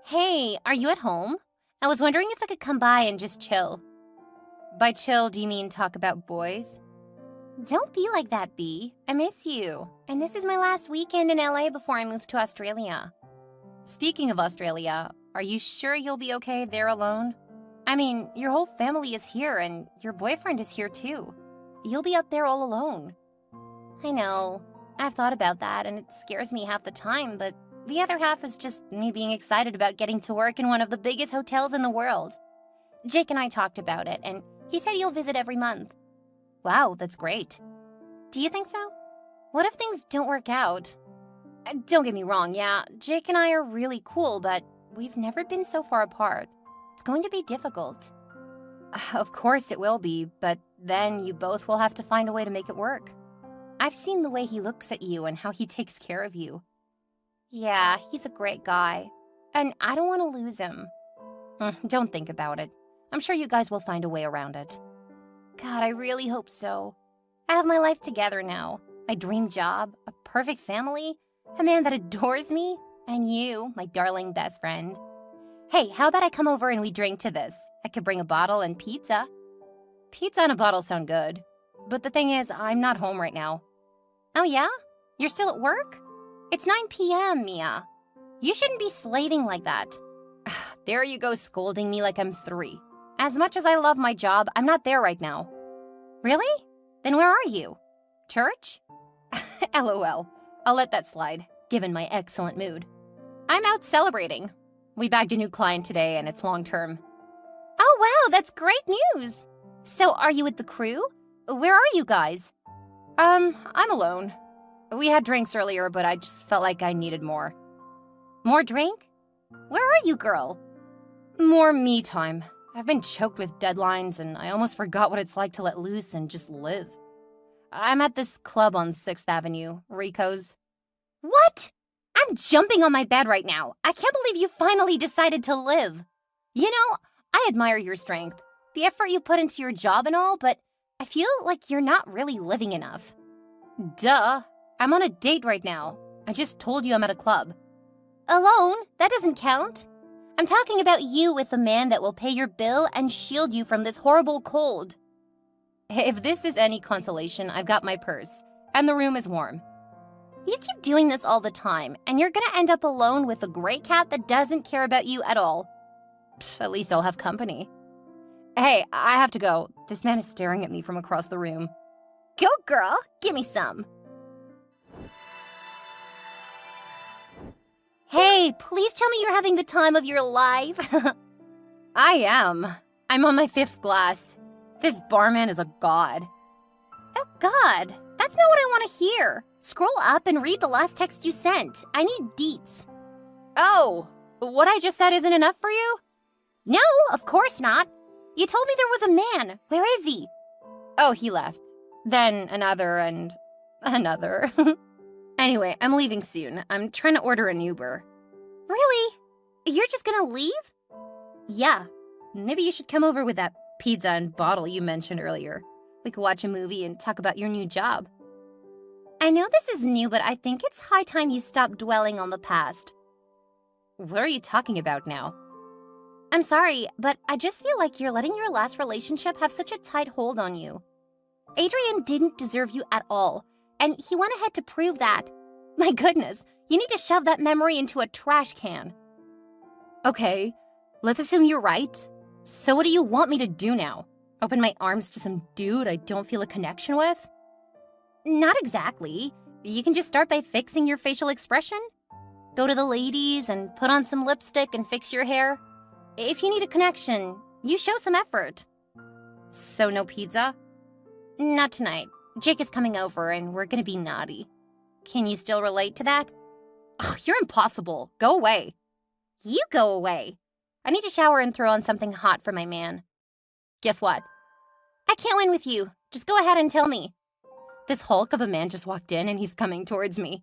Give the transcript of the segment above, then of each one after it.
Hey, are you at home? I was wondering if I could come by and just chill. By chill, do you mean talk about boys? Don't be like that, B. I miss you. And this is my last weekend in LA before I move to Australia. Speaking of Australia, are you sure you'll be okay there alone? I mean, your whole family is here and your boyfriend is here too. You'll be up there all alone. I know. I've thought about that and it scares me half the time, but the other half is just me being excited about getting to work in one of the biggest hotels in the world. Jake and I talked about it, and he said you'll visit every month. Wow, that's great. Do you think so? What if things don't work out? Don't get me wrong, yeah, Jake and I are really cool, but we've never been so far apart. It's going to be difficult. Of course it will be, but then you both will have to find a way to make it work. I've seen the way he looks at you and how he takes care of you. Yeah, he's a great guy. And I don't want to lose him. Don't think about it. I'm sure you guys will find a way around it. God, I really hope so. I have my life together now. My dream job, a perfect family, a man that adores me, and you, my darling best friend. Hey, how about I come over and we drink to this? I could bring a bottle and pizza. Pizza and a bottle sound good. But the thing is, I'm not home right now. Oh yeah? You're still at work? It's 9 p.m., Mia. You shouldn't be slaving like that. There you go scolding me like I'm 3. As much as I love my job, I'm not there right now. Really? Then where are you? Church? LOL. I'll let that slide, given my excellent mood. I'm out celebrating. We bagged a new client today and it's long-term. Oh wow, that's great news! So are you with the crew? Where are you guys? I'm alone. We had drinks earlier, but I just felt like I needed more. More drink? Where are you, girl? More me time. I've been choked with deadlines, and I almost forgot what it's like to let loose and just live. I'm at this club on 6th Avenue, Rico's. What? I'm jumping on my bed right now. I can't believe you finally decided to live. You know, I admire your strength, the effort you put into your job and all, but I feel like you're not really living enough. Duh. I'm on a date right now. I just told you I'm at a club. Alone? That doesn't count. I'm talking about you with a man that will pay your bill and shield you from this horrible cold. If this is any consolation, I've got my purse, and the room is warm. You keep doing this all the time, and you're gonna end up alone with a gray cat that doesn't care about you at all. At least I'll have company. Hey, I have to go. This man is staring at me from across the room. Go, girl. Give me some. Hey, please tell me you're having the time of your life. I am. I'm on my 5th glass. This barman is a god. Oh, God. That's not what I want to hear. Scroll up and read the last text you sent. I need deets. Oh, what I just said isn't enough for you? No, of course not. You told me there was a man. Where is he? Oh, he left. Then another and another. Anyway, I'm leaving soon. I'm trying to order an Uber. Really? You're just gonna leave? Yeah. Maybe you should come over with that pizza and bottle you mentioned earlier. We could watch a movie and talk about your new job. I know this is new, but I think it's high time you stop dwelling on the past. What are you talking about now? I'm sorry, but I just feel like you're letting your last relationship have such a tight hold on you. Adrian didn't deserve you at all. And he went ahead to prove that. My goodness, you need to shove that memory into a trash can. Okay, let's assume you're right. So what do you want me to do now? Open my arms to some dude I don't feel a connection with? Not exactly. You can just start by fixing your facial expression. Go to the ladies and put on some lipstick and fix your hair. If you need a connection, you show some effort. So no pizza? Not tonight. Jake is coming over and we're gonna be naughty. Can you still relate to that? Ugh, you're impossible. Go away. You go away. I need to shower and throw on something hot for my man. Guess what? I can't win with you. Just go ahead and tell me. This hulk of a man just walked in and he's coming towards me.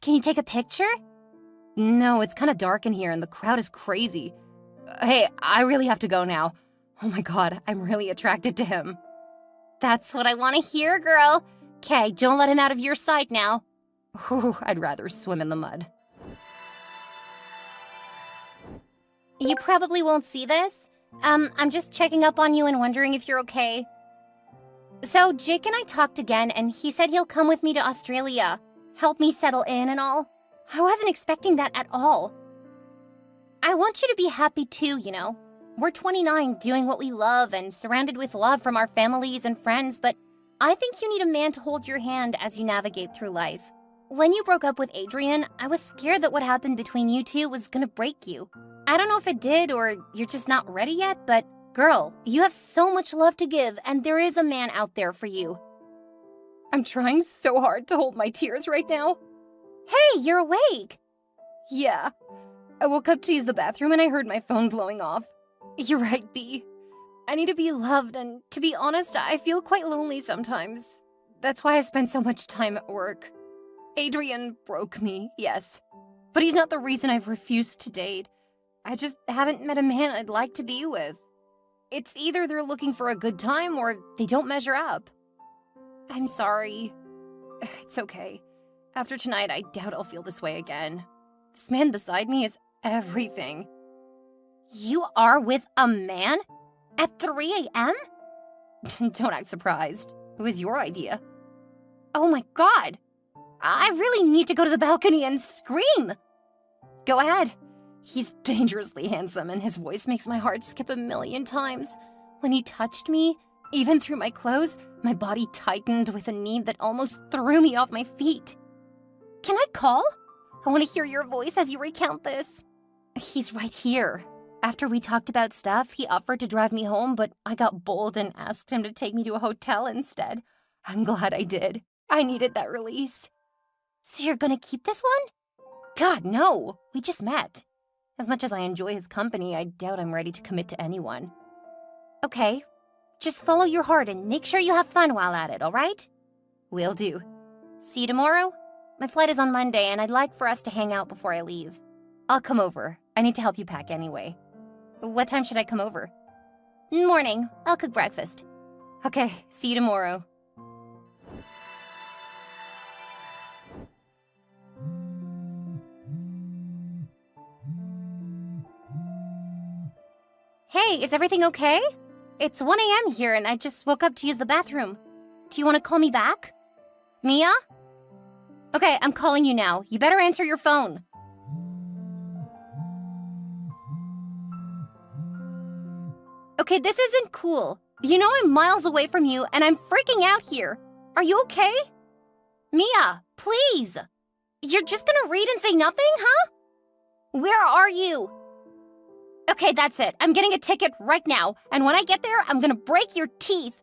Can you take a picture? No, it's kind of dark in here and the crowd is crazy. Hey, I really have to go now. Oh my God, I'm really attracted to him. That's what I want to hear, girl. Okay, don't let him out of your sight now. Whew, I'd rather swim in the mud. You probably won't see this. I'm just checking up on you and wondering if you're okay. So, Jake and I talked again, and he said he'll come with me to Australia, help me settle in and all. I wasn't expecting that at all. I want you to be happy too, you know. We're 29, doing what we love and surrounded with love from our families and friends, but I think you need a man to hold your hand as you navigate through life. When you broke up with Adrian, I was scared that what happened between you two was gonna break you. I don't know if it did or you're just not ready yet, but girl, you have so much love to give and there is a man out there for you. I'm trying so hard to hold my tears right now. Hey, you're awake! Yeah. I woke up to use the bathroom and I heard my phone blowing off. You're right, B. I need to be loved, and to be honest, I feel quite lonely sometimes. That's why I spend so much time at work. Adrian broke me, yes. But he's not the reason I've refused to date. I just haven't met a man I'd like to be with. It's either they're looking for a good time or they don't measure up. I'm sorry. It's okay. After tonight, I doubt I'll feel this way again. This man beside me is everything. You are with a man? At 3 a.m.? Don't act surprised. It was your idea. Oh my god! I really need to go to the balcony and scream! Go ahead. He's dangerously handsome and his voice makes my heart skip a million times. When he touched me, even through my clothes, my body tightened with a need that almost threw me off my feet. Can I call? I want to hear your voice as you recount this. He's right here. After we talked about stuff, he offered to drive me home, but I got bold and asked him to take me to a hotel instead. I'm glad I did. I needed that release. So you're gonna keep this one? God, no. We just met. As much as I enjoy his company, I doubt I'm ready to commit to anyone. Okay. Just follow your heart and make sure you have fun while at it, all right? Will do. See you tomorrow? My flight is on Monday, and I'd like for us to hang out before I leave. I'll come over. I need to help you pack anyway. What time should I come over? Morning. I'll cook breakfast. Okay, see you tomorrow. Hey, is everything okay? It's 1 a.m. here and I just woke up to use the bathroom. Do you want to call me back? Mia? Okay, I'm calling you now. You better answer your phone. Okay, this isn't cool. You know I'm miles away from you and I'm freaking out here. Are you okay? Mia, please! You're just gonna read and say nothing, huh? Where are you? Okay, that's it. I'm getting a ticket right now, and when I get there, I'm gonna break your teeth.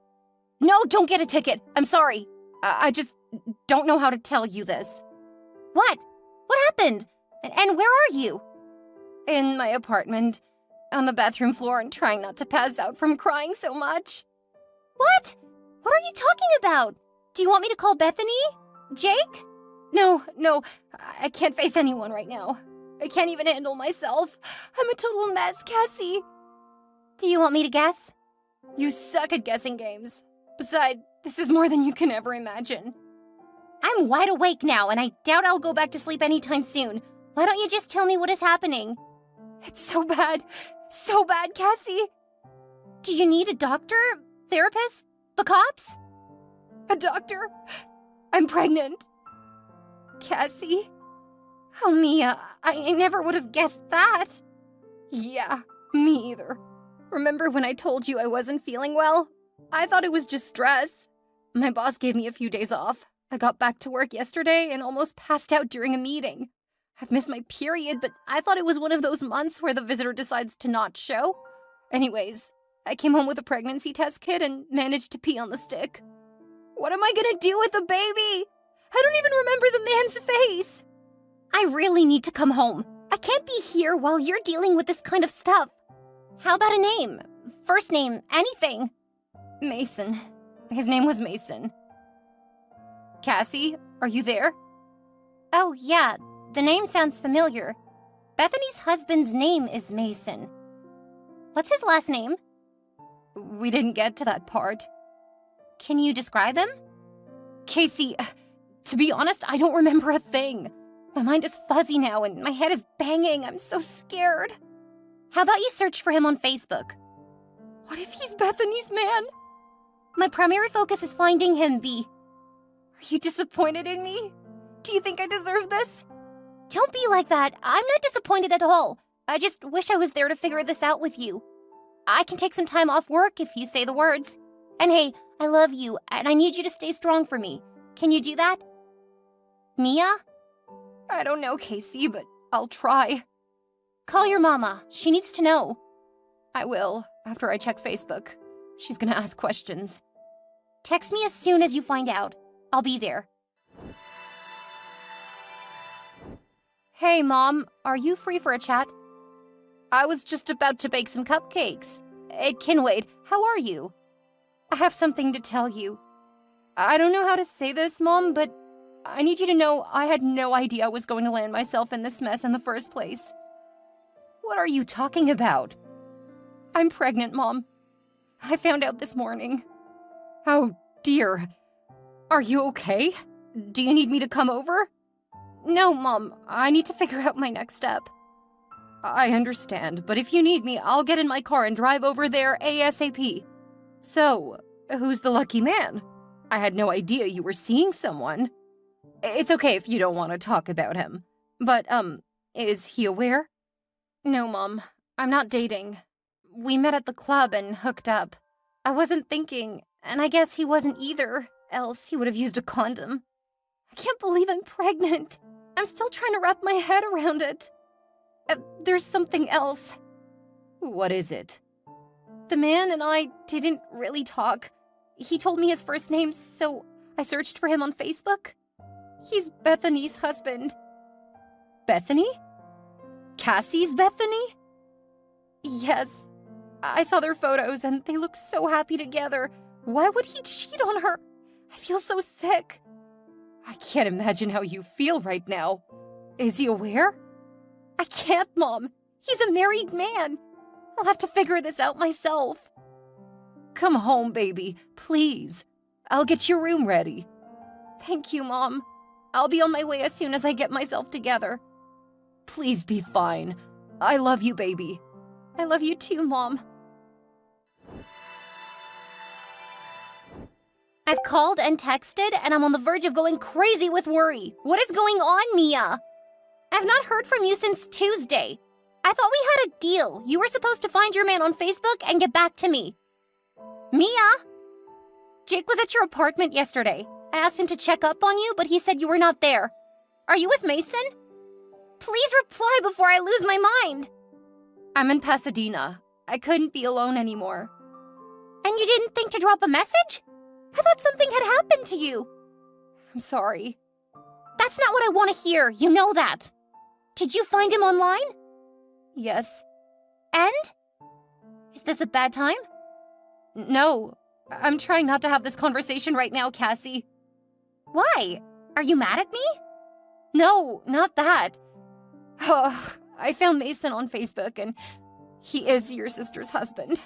No, don't get a ticket. I'm sorry. I just don't know how to tell you this. What? What happened? And where are you? In my apartment, on the bathroom floor and trying not to pass out from crying so much. What? What are you talking about? Do you want me to call Bethany? Jake? No, I can't face anyone right now. I can't even handle myself. I'm a total mess, Cassie. Do you want me to guess? You suck at guessing games. Besides, this is more than you can ever imagine. I'm wide awake now, and I doubt I'll go back to sleep anytime soon. Why don't you just tell me what is happening? It's so bad, Cassie. Do you need a doctor? Therapist? The cops? A doctor? I'm pregnant. Cassie? Oh, Mia, I never would have guessed that. Yeah, me either. Remember when I told you I wasn't feeling well? I thought it was just stress. My boss gave me a few days off. I got back to work yesterday and almost passed out during a meeting. I've missed my period, but I thought it was one of those months where the visitor decides to not show. Anyways, I came home with a pregnancy test kit and managed to pee on the stick. What am I gonna do with the baby? I don't even remember the man's face. I really need to come home. I can't be here while you're dealing with this kind of stuff. How about a name? First name, anything. Mason. His name was Mason. Cassie, are you there? Oh, yeah. The name sounds familiar. Bethany's husband's name is Mason. What's his last name? We didn't get to that part. Can you describe him? Casey, to be honest, I don't remember a thing. My mind is fuzzy now and my head is banging. I'm so scared. How about you search for him on Facebook? What if he's Bethany's man? My primary focus is finding him, B. Are you disappointed in me? Do you think I deserve this? Don't be like that. I'm not disappointed at all. I just wish I was there to figure this out with you. I can take some time off work if you say the words. And hey, I love you, and I need you to stay strong for me. Can you do that? Mia? I don't know, Casey, but I'll try. Call your mama. She needs to know. I will, after I check Facebook. She's gonna ask questions. Text me as soon as you find out. I'll be there. Hey, Mom, are you free for a chat? I was just about to bake some cupcakes. It can wait. How are you? I have something to tell you. I don't know how to say this, Mom, but I need you to know I had no idea I was going to land myself in this mess in the first place. What are you talking about? I'm pregnant, Mom. I found out this morning. Oh, dear. Are you okay? Do you need me to come over? No, Mom. I need to figure out my next step. I understand, but if you need me, I'll get in my car and drive over there ASAP. So, who's the lucky man? I had no idea you were seeing someone. It's okay if you don't want to talk about him. But, is he aware? No, Mom. I'm not dating. We met at the club and hooked up. I wasn't thinking, and I guess he wasn't either, else he would have used a condom. I can't believe I'm pregnant. I'm still trying to wrap my head around it. There's something else. What is it? The man and I didn't really talk. He told me his first name, so I searched for him on Facebook. He's Bethany's husband. Bethany? Cassie's Bethany? Yes. I saw their photos and they look so happy together. Why would he cheat on her? I feel so sick. I can't imagine how you feel right now. Is he aware? I can't, Mom. He's a married man. I'll have to figure this out myself. Come home, baby, please. I'll get your room ready. Thank you, Mom. I'll be on my way as soon as I get myself together. Please be fine. I love you, baby. I love you too, Mom. I've called and texted, and I'm on the verge of going crazy with worry. What is going on, Mia? I've not heard from you since Tuesday. I thought we had a deal. You were supposed to find your man on Facebook and get back to me. Mia? Jake was at your apartment yesterday. I asked him to check up on you, but he said you were not there. Are you with Mason? Please reply before I lose my mind. I'm in Pasadena. I couldn't be alone anymore. And you didn't think to drop a message? I thought something had happened to you. I'm sorry. That's not what I want to hear. You know that. Did you find him online? Yes. And? Is this a bad time? No. I'm trying not to have this conversation right now, Cassie. Why? Are you mad at me? No, not that. I found Mason on Facebook and he is your sister's husband.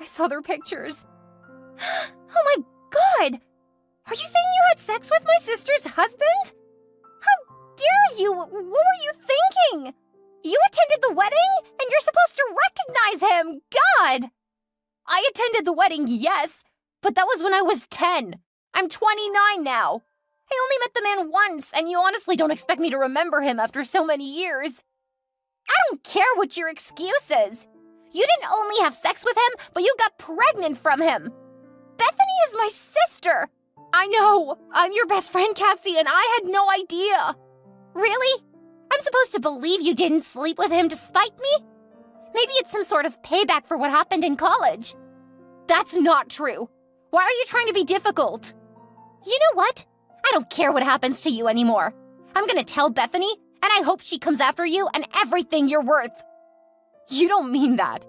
I saw their pictures. Oh my God! Are you saying you had sex with my sister's husband? How dare you? What were you thinking? You attended the wedding and you're supposed to recognize him! God! I attended the wedding, yes, but that was when I was 10. I'm 29 now. I only met the man once, and you honestly don't expect me to remember him after so many years. I don't care what your excuse is. You didn't only have sex with him, but you got pregnant from him. Bethany is my sister. I know. I'm your best friend, Cassie, and I had no idea. Really? I'm supposed to believe you didn't sleep with him to spite me? Maybe it's some sort of payback for what happened in college. That's not true. Why are you trying to be difficult? You know what? I don't care what happens to you anymore. I'm gonna tell Bethany, and I hope she comes after you and everything you're worth. You don't mean that.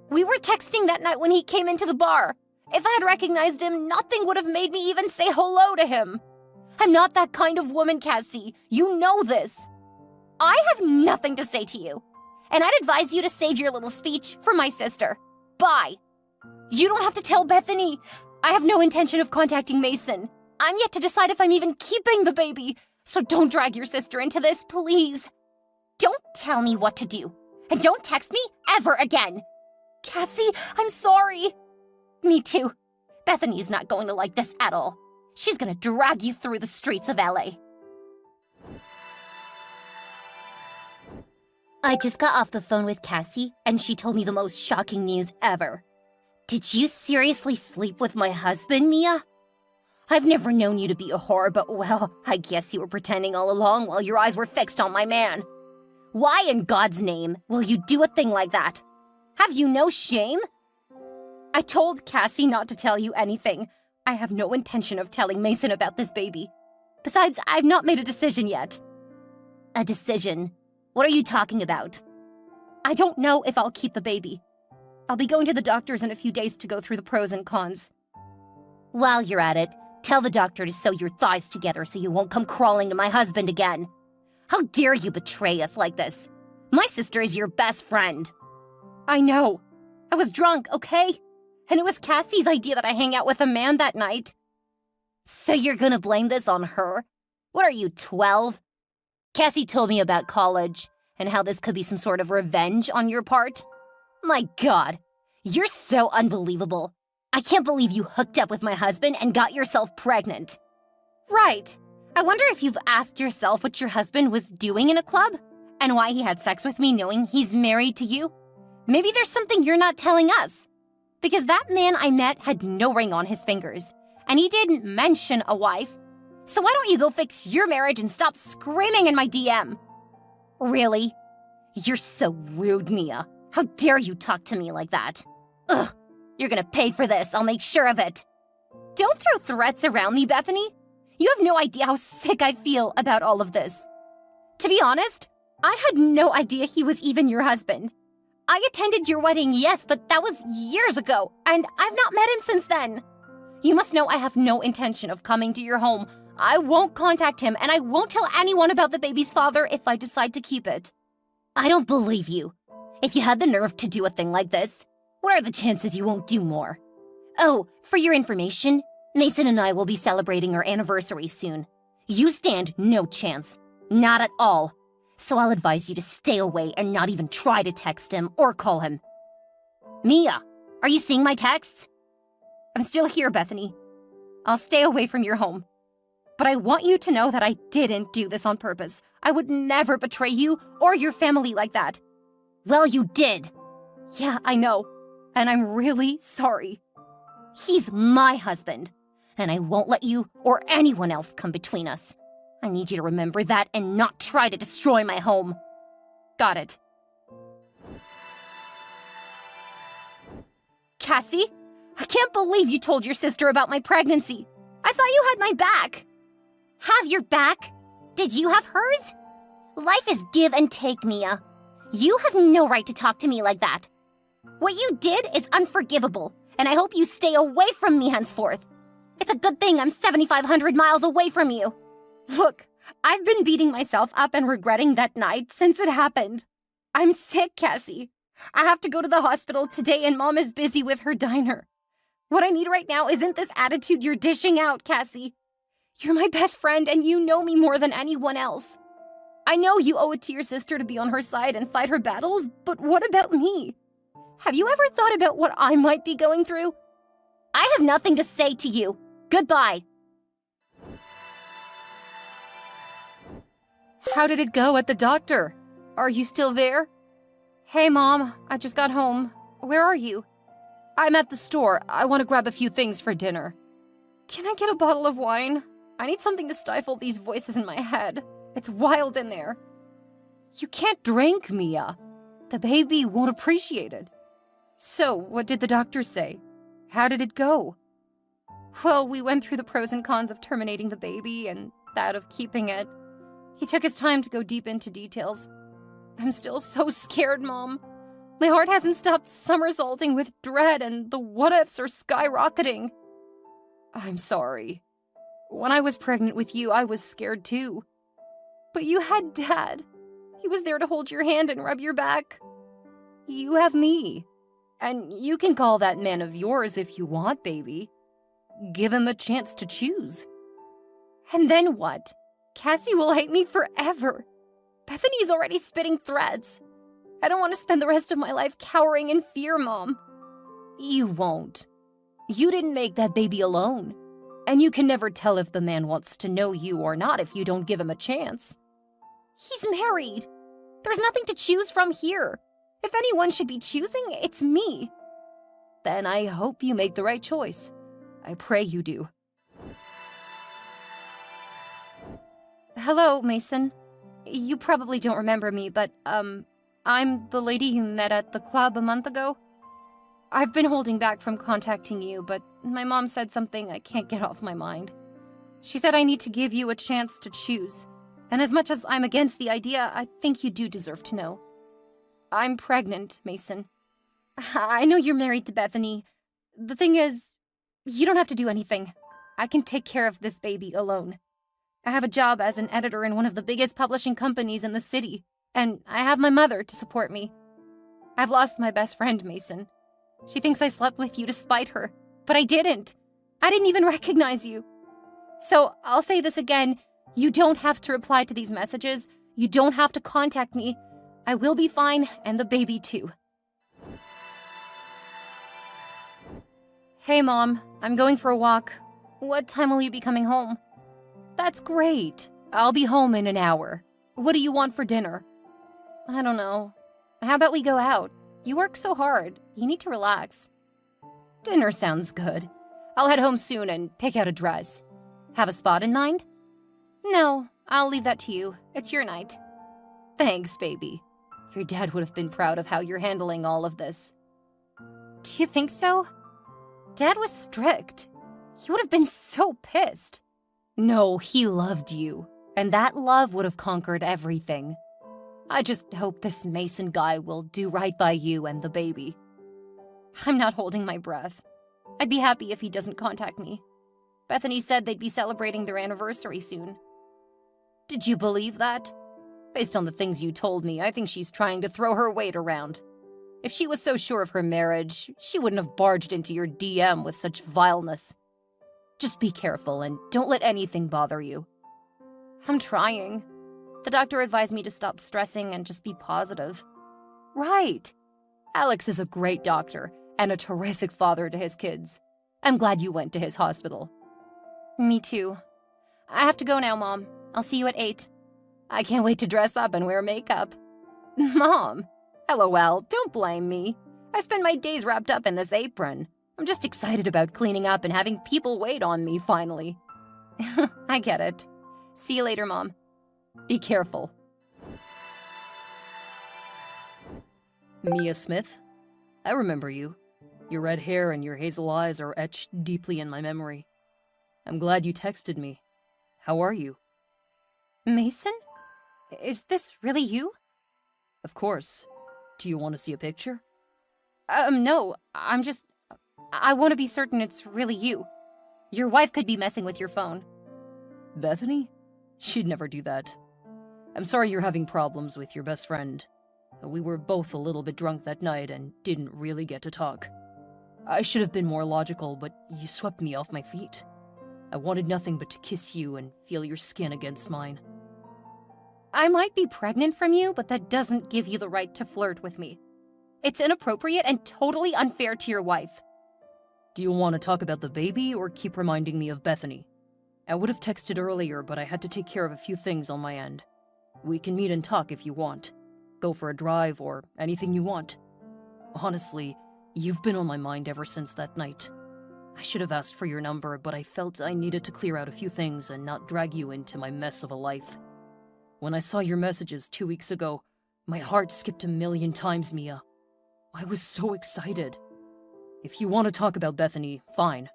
We were texting that night when he came into the bar. If I had recognized him, nothing would have made me even say hello to him. I'm not that kind of woman, Cassie. You know this. I have nothing to say to you. And I'd advise you to save your little speech for my sister. Bye. You don't have to tell Bethany. I have no intention of contacting Mason. I'm yet to decide if I'm even keeping the baby. So don't drag your sister into this, please. Don't tell me what to do. And don't text me ever again. Cassie, I'm sorry. Me too. Bethany's not going to like this at all. She's gonna drag you through the streets of LA. I just got off the phone with Cassie, and she told me the most shocking news ever. Did you seriously sleep with my husband, Mia? I've never known you to be a whore, but well, I guess you were pretending all along while your eyes were fixed on my man. Why in God's name will you do a thing like that? Have you no shame? I told Cassie not to tell you anything. I have no intention of telling Mason about this baby. Besides, I've not made a decision yet. A decision? What are you talking about? I don't know if I'll keep the baby. I'll be going to the doctors in a few days to go through the pros and cons. While you're at it, tell the doctor to sew your thighs together so you won't come crawling to my husband again. How dare you betray us like this? My sister is your best friend. I know. I was drunk, okay? And it was Cassie's idea that I hang out with a man that night. So you're gonna blame this on her? What are you, 12? Cassie told me about college and how this could be some sort of revenge on your part. My God, you're so unbelievable. I can't believe you hooked up with my husband and got yourself pregnant. Right. I wonder if you've asked yourself what your husband was doing in a club? And why he had sex with me knowing he's married to you? Maybe there's something you're not telling us. Because that man I met had no ring on his fingers, and he didn't mention a wife. So why don't you go fix your marriage and stop screaming in my DM? Really? You're so rude, Mia. How dare you talk to me like that? Ugh, you're gonna pay for this, I'll make sure of it. Don't throw threats around me, Bethany. You have no idea how sick I feel about all of this. To be honest, I had no idea he was even your husband. I attended your wedding, yes, but that was years ago, and I've not met him since then. You must know I have no intention of coming to your home. I won't contact him, and I won't tell anyone about the baby's father if I decide to keep it. I don't believe you. If you had the nerve to do a thing like this, what are the chances you won't do more? Oh, for your information, Mason and I will be celebrating our anniversary soon. You stand no chance. Not at all. So I'll advise you to stay away and not even try to text him or call him. Mia, are you seeing my texts? I'm still here, Bethany. I'll stay away from your home. But I want you to know that I didn't do this on purpose. I would never betray you or your family like that. Well, you did. Yeah, I know. And I'm really sorry. He's my husband, and I won't let you or anyone else come between us. I need you to remember that and not try to destroy my home. Got it. Cassie, I can't believe you told your sister about my pregnancy. I thought you had my back. Have your back? Did you have hers? Life is give and take, Mia. You have no right to talk to me like that. What you did is unforgivable, and I hope you stay away from me henceforth. It's a good thing I'm 7,500 miles away from you. Look, I've been beating myself up and regretting that night since it happened. I'm sick, Cassie. I have to go to the hospital today and Mom is busy with her diner. What I need right now isn't this attitude you're dishing out, Cassie. You're my best friend and you know me more than anyone else. I know you owe it to your sister to be on her side and fight her battles, but what about me? Have you ever thought about what I might be going through? I have nothing to say to you. Goodbye. How did it go at the doctor? Are you still there? Hey, Mom, I just got home. Where are you? I'm at the store. I want to grab a few things for dinner. Can I get a bottle of wine? I need something to stifle these voices in my head. It's wild in there. You can't drink, Mia. The baby won't appreciate it. So, what did the doctor say? How did it go? Well, we went through the pros and cons of terminating the baby and that of keeping it. He took his time to go deep into details. I'm still so scared, Mom. My heart hasn't stopped somersaulting with dread and the what-ifs are skyrocketing. I'm sorry. When I was pregnant with you, I was scared too. But you had Dad. He was there to hold your hand and rub your back. You have me. And you can call that man of yours if you want, baby. Give him a chance to choose. And then what? Cassie will hate me forever. Bethany's already spitting threats. I don't want to spend the rest of my life cowering in fear, Mom. You won't. You didn't make that baby alone. And you can never tell if the man wants to know you or not if you don't give him a chance. He's married. There's nothing to choose from here. If anyone should be choosing, it's me. Then I hope you make the right choice. I pray you do. Hello, Mason. You probably don't remember me, but, I'm the lady you met at the club a month ago. I've been holding back from contacting you, but my mom said something I can't get off my mind. She said I need to give you a chance to choose. And as much as I'm against the idea, I think you do deserve to know. I'm pregnant, Mason. I know you're married to Bethany. The thing is, you don't have to do anything. I can take care of this baby alone. I have a job as an editor in one of the biggest publishing companies in the city, and I have my mother to support me. I've lost my best friend, Mason. She thinks I slept with you to spite her, but I didn't. I didn't even recognize you. So I'll say this again. You don't have to reply to these messages. You don't have to contact me. I will be fine, and the baby too. Hey, Mom. I'm going for a walk. What time will you be coming home? That's great. I'll be home in an hour. What do you want for dinner? I don't know. How about we go out? You work so hard. You need to relax. Dinner sounds good. I'll head home soon and pick out a dress. Have a spot in mind? No, I'll leave that to you. It's your night. Thanks, baby. Your dad would have been proud of how you're handling all of this. Do you think so? Dad was strict. He would have been so pissed. No, he loved you, and that love would have conquered everything. I just hope this Mason guy will do right by you and the baby. I'm not holding my breath. I'd be happy if he doesn't contact me. Bethany said they'd be celebrating their anniversary soon. Did you believe that? Based on the things you told me, I think she's trying to throw her weight around. If she was so sure of her marriage, she wouldn't have barged into your DM with such vileness. Just be careful and don't let anything bother you. I'm trying. The doctor advised me to stop stressing and just be positive. Right. Alex is a great doctor and a terrific father to his kids. I'm glad you went to his hospital. Me too. I have to go now, Mom. I'll see you at 8. I can't wait to dress up and wear makeup. Mom, LOL, don't blame me. I spend my days wrapped up in this apron. I'm just excited about cleaning up and having people wait on me finally. I get it. See you later, Mom. Be careful. Mia Smith? I remember you. Your red hair and your hazel eyes are etched deeply in my memory. I'm glad you texted me. How are you? Mason? Is this really you? Of course. Do you want to see a picture? No. I want to be certain it's really you. Your wife could be messing with your phone. Bethany? She'd never do that. I'm sorry you're having problems with your best friend. We were both a little bit drunk that night and didn't really get to talk. I should have been more logical, but you swept me off my feet. I wanted nothing but to kiss you and feel your skin against mine. I might be pregnant from you, but that doesn't give you the right to flirt with me. It's inappropriate and totally unfair to your wife. Do you want to talk about the baby or keep reminding me of Bethany? I would have texted earlier, but I had to take care of a few things on my end. We can meet and talk if you want. Go for a drive or anything you want. Honestly, you've been on my mind ever since that night. I should have asked for your number, but I felt I needed to clear out a few things and not drag you into my mess of a life. When I saw your messages 2 weeks ago, my heart skipped a million times, Mia. I was so excited. If you want to talk about Bethany, fine.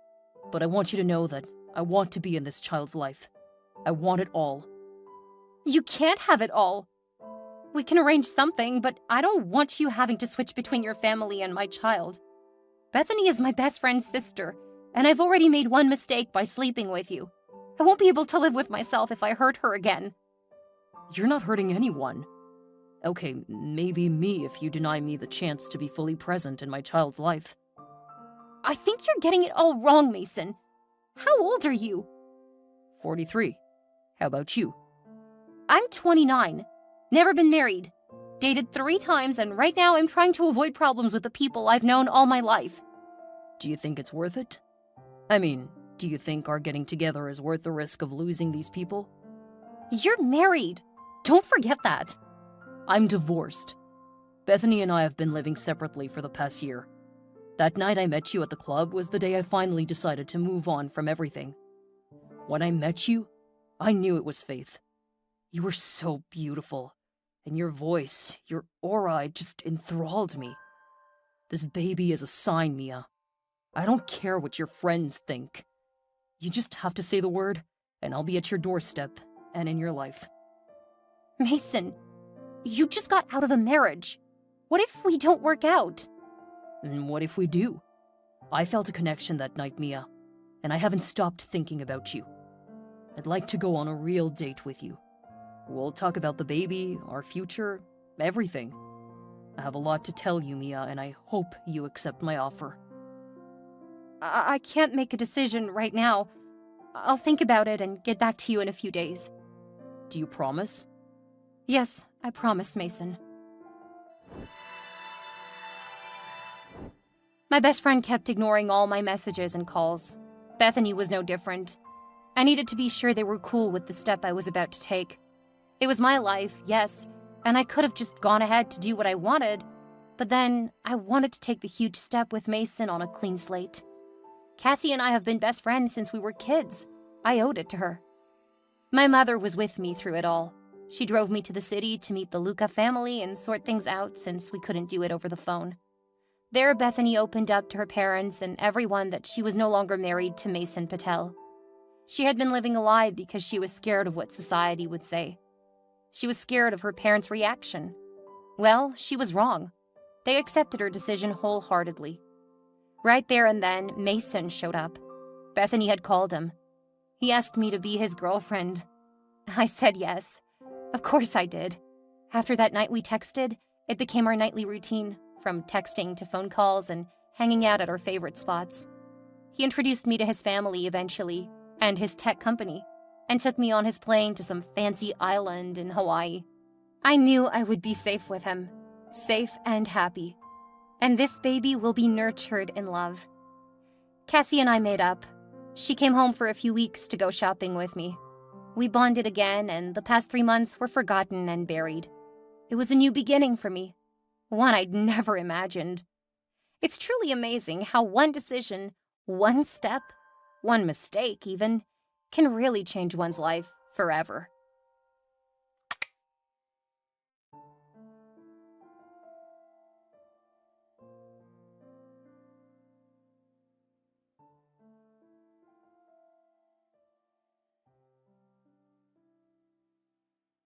But I want you to know that I want to be in this child's life. I want it all. You can't have it all. We can arrange something, but I don't want you having to switch between your family and my child. Bethany is my best friend's sister, and I've already made one mistake by sleeping with you. I won't be able to live with myself if I hurt her again. You're not hurting anyone. Okay, maybe me if you deny me the chance to be fully present in my child's life. I think you're getting it all wrong, Mason. How old are you? 43. How about you? I'm 29. Never been married. dated 3 times, and right now I'm trying to avoid problems with the people I've known all my life. Do you think it's worth it? I mean, do you think our getting together is worth the risk of losing these people? You're married. Don't forget that. I'm divorced. Bethany and I have been living separately for the past year. That night I met you at the club was the day I finally decided to move on from everything. When I met you, I knew it was Faith. You were so beautiful, and your voice, your aura, just enthralled me. This baby is a sign, Mia. I don't care what your friends think. You just have to say the word, and I'll be at your doorstep and in your life. Mason, you just got out of a marriage. What if we don't work out? And what if we do? I felt a connection that night, Mia, and I haven't stopped thinking about you. I'd like to go on a real date with you. We'll talk about the baby, our future, everything. I have a lot to tell you, Mia, and I hope you accept my offer. I can't make a decision right now. I'll think about it and get back to you in a few days. Do you promise? Yes, I promise, Mason. My best friend kept ignoring all my messages and calls. Bethany was no different. I needed to be sure they were cool with the step I was about to take. It was my life, yes, and I could have just gone ahead to do what I wanted, but then I wanted to take the huge step with Mason on a clean slate. Cassie and I have been best friends since we were kids. I owed it to her. My mother was with me through it all. She drove me to the city to meet the Luca family and sort things out since we couldn't do it over the phone. There, Bethany opened up to her parents and everyone that she was no longer married to Mason Patel. She had been living a lie because she was scared of what society would say. She was scared of her parents' reaction. Well, she was wrong. They accepted her decision wholeheartedly. Right there and then, Mason showed up. Bethany had called him. He asked me to be his girlfriend. I said yes. Of course I did. After that night we texted, it became our nightly routine, from texting to phone calls and hanging out at our favorite spots. He introduced me to his family eventually, and his tech company, and took me on his plane to some fancy island in Hawaii. I knew I would be safe with him, safe and happy. And this baby will be nurtured in love. Cassie and I made up. She came home for a few weeks to go shopping with me. We bonded again, and the past 3 months were forgotten and buried. It was a new beginning for me, one I'd never imagined. It's truly amazing how one decision, one step, one mistake even, can really change one's life forever.